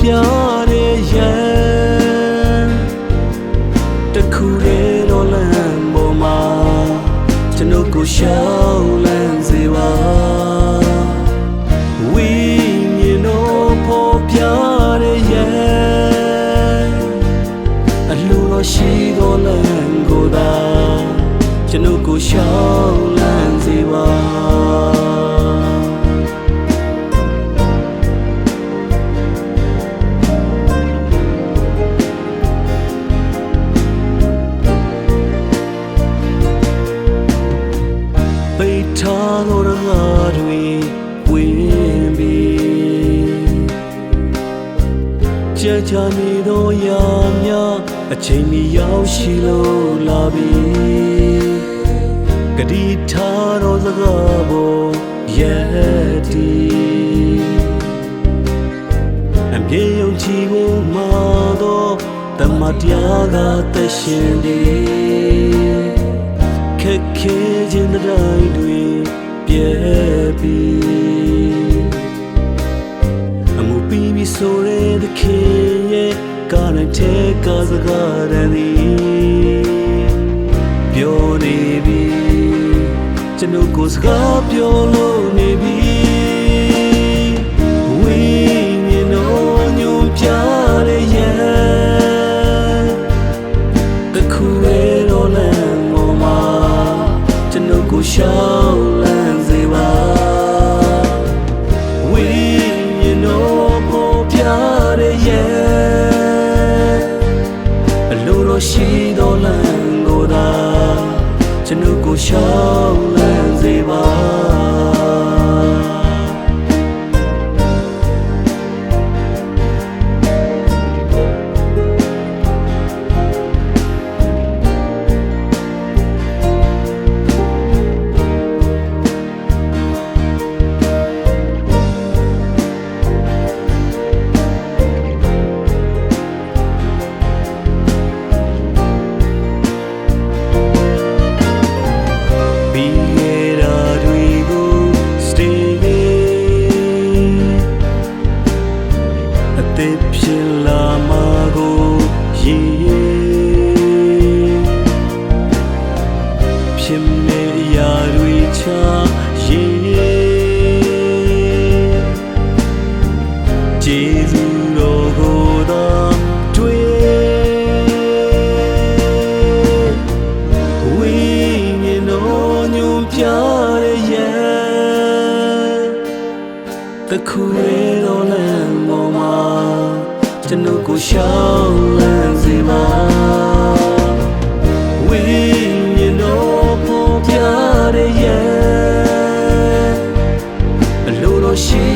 တဲ့ရန်တခုရဲ့တော်လမ်းပေါ်မှာကျွန်ုပ်ကိုရှောင်းလန်းစေပါဝိညာဉ်တော်ပေါ်ပြတဲ့ရန်အလိုတော်ရှိတော်လမ်းကိုသာကျွန်ုပ်ကိုရှောင်းလန်းစေပါပိတ်ထားသောငါတွေဝင်ပြီးကြာကြာနေသောရာများအချိန်မီရောက်ရှိလို့လာပြီဂတိထားသောစကားပေါ်ရဲ့တီအမြဲယုံကြည်ဖို့မှာသောတမန်တရားကသက်ရှင်သည်ခက်ခဲခြင်းတိုင်းတွေပြည့်ပြီးအမှုပြီးပြီဆိုတဲ့သခင်ရဲ့ကားနဲ့ထဲကစကားတည်းသည်ပြောနေပြီကျွန်ုပ်ကိုစကားပြောလို့နေပြီဝိညာဉ်တော်ညွှန်ပြတဲ့ရန်တခုရဲ့တော်လမ်းပေါ်မှာကျွန်ုပ်ကိုရှောင်းလန်းစေပါဝိညာဉ်တော်ပေါ်ပြတဲ့ရန်အလိုတော်ရှိတော်လမ်းကိုသာကျွန်ုပ်ကိုရှောင်းလန်းစေပါဖြစ်လာမှာကိုဖြစ်မဲ့အရာတွေချကျေးဇူးတော်ကိုသာတွေ့ဝိညာဉ်တော်ညွှန်ပြတဲ့ရန်တခုရဲ့တော်လမ်းပေါ်မှာကျွန်ုပ်ကိုရှောင်းလန်းစေပါဝိညာဉ်တော်ပေါ်ပြတဲ့ရန်အလိုတော်ရှိ